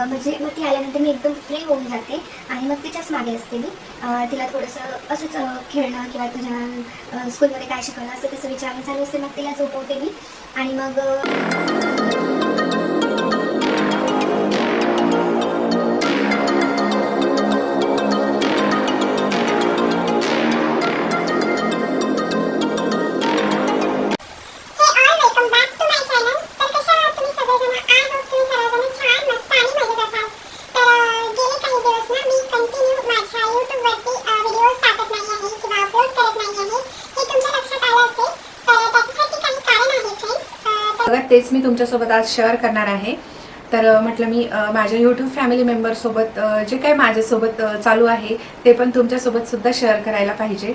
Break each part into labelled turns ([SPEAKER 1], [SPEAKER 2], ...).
[SPEAKER 1] म्हणजे मग ती आल्यानंतर मी एकदम फ्री होऊन जाते आणि मग तिच्याच मागे असते मी. तिला थोडंसं असंच खेळणं किंवा तुझ्या स्कूलमध्ये काय शिकवलं असं तसं विचारणं चालू असते. मग तिला झोपवते मी आणि मग
[SPEAKER 2] तेच मी तुमच्यासोबत आज शेअर करणार आहे. तर म्हटलं मी माझ्या यूट्यूब फॅमिली मेंबरसोबत जे काही माझ्यासोबत चालू आहे ते पण तुमच्यासोबत सुद्धा शेअर करायला पाहिजे.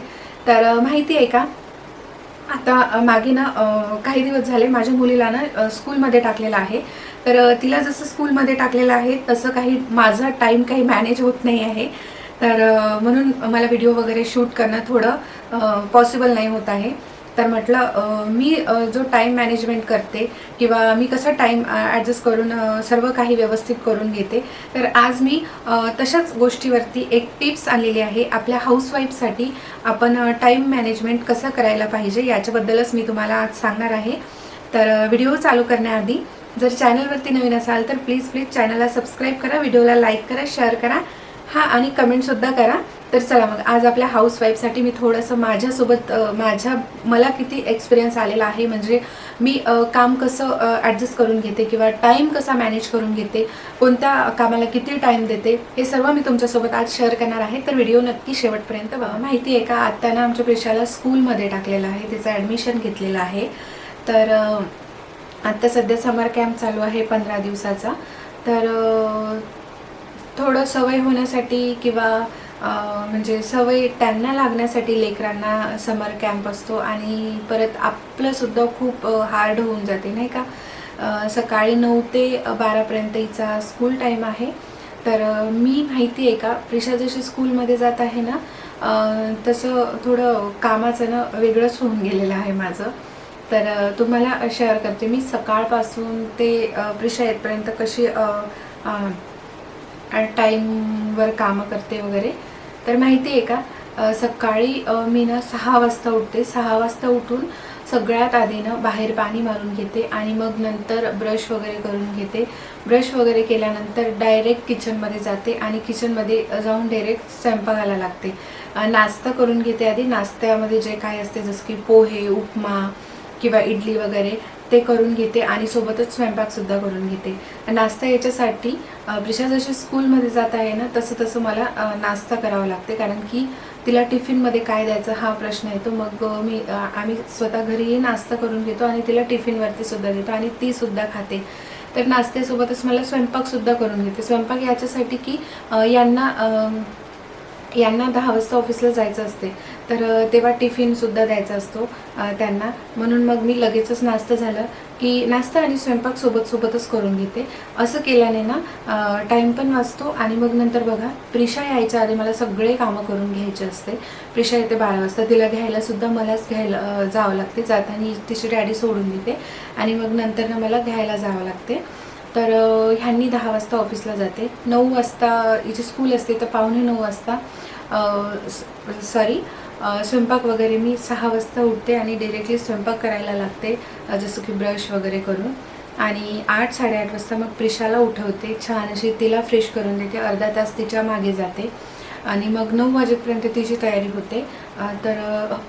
[SPEAKER 2] तर माहिती आहे का, आता मागे ना काही दिवस झाले माझ्या मुलीला ना स्कूलमध्ये टाकलेलं आहे. तर तिला जसं स्कूलमध्ये टाकलेलं आहे तसं काही माझा टाईम काही मॅनेज होत नाही आहे. तर म्हणून मला व्हिडिओ वगैरे शूट करणं थोडं पॉसिबल नाही होत आहे. तर म्हटलं मी जो टाईम मॅनेजमेंट करते किंवा मी कसं टाईम ॲडजस्ट करून सर्व काही व्यवस्थित करून घेते. तर आज मी तशाच गोष्टीवरती एक टिप्स आणलेली आहे. आपल्या हाऊसवाईफसाठी आपण टाईम मॅनेजमेंट कसं करायला पाहिजे याच्याबद्दलच मी तुम्हाला आज सांगणार आहे. तर व्हिडिओ चालू करण्याआधी जर चॅनलवरती नवीन असाल तर प्लीज चॅनलला सबस्क्राईब करा, व्हिडिओला लाईक करा, शेअर करा, आणि कमेंटसुद्धा करा. तर चला मग आज आपल्या हाऊसवाईफसाठी मी थोडंसं माझ्यासोबत मला किती एक्सपिरियन्स आलेला आहे, म्हणजे मी काम कसं ॲडजस्ट करून घेते किंवा टाईम कसा मॅनेज करून घेते, कोणत्या कामाला किती टाईम देते, हे सर्व मी तुमच्यासोबत आज शेअर करणार आहे. तर व्हिडिओ नक्की शेवटपर्यंत बघा. माहिती आहे का, आत्ता ना आमच्या प्रिशाला स्कूलमध्ये टाकलेलं आहे, तिचं ॲडमिशन घेतलेलं आहे. तर आत्ता सध्या समर कॅम्प चालू आहे 15 दिवसाचा. तर थोडं सवय होण्यासाठी किंवा म्हणजे सवय त्यांना लागण्यासाठी लेकरांना समर कॅम्प असतो आणि परत आपलंसुद्धा खूप हार्ड होऊन जाते नाही का. सकाळी 9 ते 12पर्यंत हिचा स्कूल टाईम आहे. तर मी माहिती आहे का, प्रिशा जशी स्कूलमध्ये जात आहे ना तसं थोडं कामाचं ना वेगळंच होऊन गेलेलं आहे माझं. तर तुम्हाला शेअर करते मी सकाळपासून ते प्रिशा येतपर्यंत कशी टाईमवर कामं करते वगैरे. तर माहिती आहे का, सकाळी मी ना 6 वाजता उठते. 6 वाजता उठून सगळ्यात आधी ना बाहेर पाणी मारून घेते आणि मग नंतर ब्रश वगैरे करून घेते. ब्रश वगैरे केल्यानंतर डायरेक्ट किचनमध्ये जाते आणि किचनमध्ये जाऊन डायरेक्ट स्वयंपाकाला लागते. नाश्ता करून घेते आधी. नाश्त्यामध्ये जे काय असते जसं की पोहे, उपमा किंवा इडली वगैरे ते करून घेते आणि सोबतच स्वयंपाकसुद्धा करून घेते. नाश्ता याच्यासाठी प्रिशा जशी स्कूलमध्ये जात आहे ना तसं मला नाश्ता करावा लागते, कारण की तिला टिफिनमध्ये काय द्यायचं हा प्रश्न येतो. मग आम्ही स्वतः घरीही नाश्ता करून घेतो आणि तिला टिफिनवरती सुद्धा देतो आणि ती सुद्धा खाते. तर नाश्त्यासोबतच मला स्वयंपाकसुद्धा करून घेते. स्वयंपाक याच्यासाठी की यांना 10 वाजता ऑफिसला जायचं असते, तर तेव्हा टिफिनसुद्धा द्यायचा असतो त्यांना. म्हणून मग मी लगेचच नाश्ता झालं की नाश्ता आणि स्वयंपाक सोबतच करून घेते. असं केल्याने ना टाईम पण वाचतो आणि मग नंतर बघा प्रिशा यायच्या आधी मला सगळे कामं करून घ्यायचे असते. प्रिशा येते 12 वाजता, तिला घ्यायलासुद्धा मलाच जावं लागते. जाताना तिची डॅडी सोडून देते आणि मग नंतर ना मला घ्यायला जावं लागते. तर ह्यांनी 10 वाजता ऑफिसला जाते. 9 वाजता हिची स्कूल असते, तर 8:45 वाजता स्वयंपाक वगैरे मी 6 वाजता उठते आणि डायरेक्टली स्वयंपाक करायला लागते, जसं की ब्रश वगैरे करून. आणि 8-8:30 वाजता मग प्रिशाला उठवते, छान अशी तिला फ्रेश करून देते, अर्धा तास तिच्या मागे जाते आणि मग 9 वाजेपर्यंत तिची तयारी होते. तर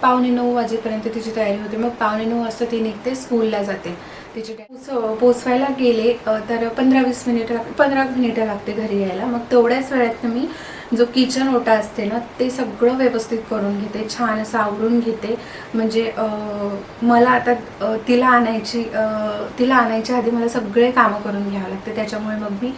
[SPEAKER 2] 8:45 वाजेपर्यंत तिची तयारी होते. मग 8:45 वाजता ती निघते, स्कूलला जाते. तिचे पोचवायला गेले तर 15 मिनिटं लागते घरी यायला. मग तेवढ्याच वेळात मी जो किचन ओटा असते ना ते सगळं व्यवस्थित करून घेते, छान असं आवरून घेते. म्हणजे मला आता तिला आणायच्या आधी मला सगळे कामं करून घ्यावं लागते. त्याच्यामुळे मग मी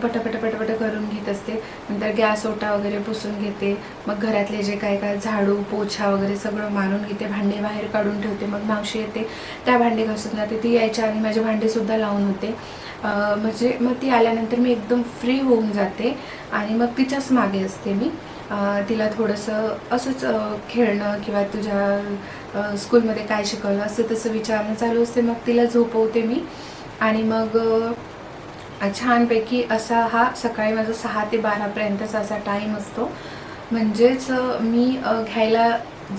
[SPEAKER 2] पटापट करून घेत असते. नंतर गॅस ओटा वगैरे पुसून घेते. मग घरातले जे काय झाडू पोछा वगैरे सगळं मारून घेते. भांडे बाहेर काढून ठेवते. मग मावशी येते, त्या भांडे घासून जाते. ती यायच्या आणि माझे भांडेसुद्धा लावून होते. म्हणजे मग ती आल्यानंतर मी एकदम फ्री होऊन जाते आणि मग तिच्याच मागे असते मी. तिला थोडंसं असंच खेळणं किंवा तुझ्या स्कूलमध्ये काय शिकवलं असं तसं विचारणं चालू असते. मग तिला झोपवते मी आणि मग छानपैकी असा हा सकाळी माझा 6 ते 12पर्यंतचा असा टाईम असतो. म्हणजेच मी घ्यायला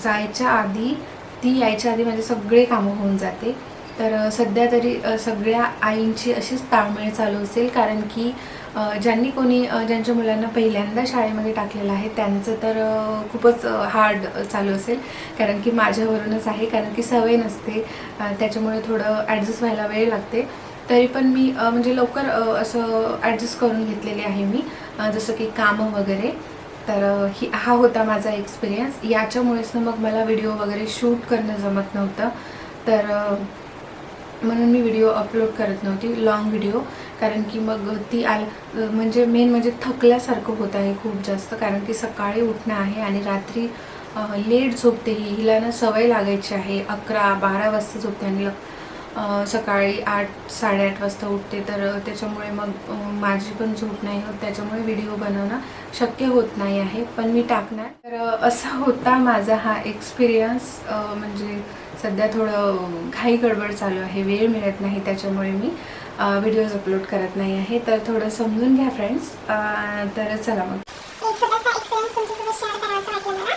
[SPEAKER 2] जायच्या आधी, ती यायच्या आधी माझे सगळे कामं होऊन जाते. तर सध्या तरी सगळ्या आईंची अशीच ताळमेळ चालू असेल, कारण की ज्यांनी कोणी ज्यांच्या मुलांना पहिल्यांदा शाळेमध्ये टाकलेलं आहे त्यांचं तर खूपच हार्ड चालू असेल, कारण की माझ्यावरूनच आहे. कारण की सवय नसते, त्याच्यामुळे थोडं ॲडजस्ट व्हायला वेळ लागते. तरी पण मी म्हणजे लवकर असं ॲडजस्ट करून घेतलेले आहे मी, जसं की कामं वगैरे. तर हा होता माझा एक्सपिरियन्स. याच्यामुळेच ना मग मला व्हिडिओ वगैरे शूट करणं जमत नव्हतं. तर म्हणून मी व्हिडिओ अपलोड करत नव्हती, लॉंग व्हिडिओ. कारण की मग ती म्हणजे मेन म्हणजे थकल्यासारखं होत आहे खूप जास्त, कारण की सकाळी उठणं आहे आणि रात्री लेट झोपते. हिला ना सवय लागायची आहे, 11-12 वाजता झोपते आणि सकाळी 8-8:30 वाजता उठते. तर त्याच्यामुळे मग माझी पण झोप नाही होत, त्याच्यामुळे व्हिडिओ बनवणं शक्य होत नाही आहे. पण मी टाकणार. तर असा होता माझा हा एक्सपिरियन्स. म्हणजे सध्या थोडं घाई गडबड चालू आहे, वेळ मिळत नाही, त्याच्यामुळे मी व्हिडिओज अपलोड करत नाही आहे. तर थोडं समजून घ्या फ्रेंड्स. तर चला मग.
[SPEAKER 1] एक छोटासा एक्सपिरियन्स तुमच्यासोबत शेअर करायचा वाटलं मला,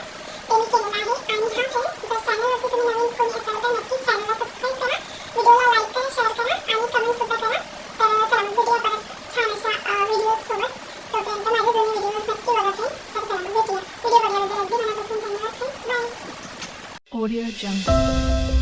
[SPEAKER 1] ते मी केलेलं आहे. आणि हा फ्रेंड्स, जर चॅनलवरती तुम्ही नवीन कोणी असाल तर नक्कीच चॅनलला सबस्क्राईब करा, व्हिडिओला लाईक करा, शेअर करा आणि कमेंट सुद्धा करा. तर चला मग भेटूया परत छान अशा व्हिडिओसोबत. तोपर्यंत माझे दोन्ही व्हिडिओज नक्की बघा फ्रेंड्स. तर चला मग भेटूया. व्हिडिओ बघल्याबद्दल अगदी मनापासून धन्यवाद फ्रेंड्स. बाय.
[SPEAKER 2] Audio jump.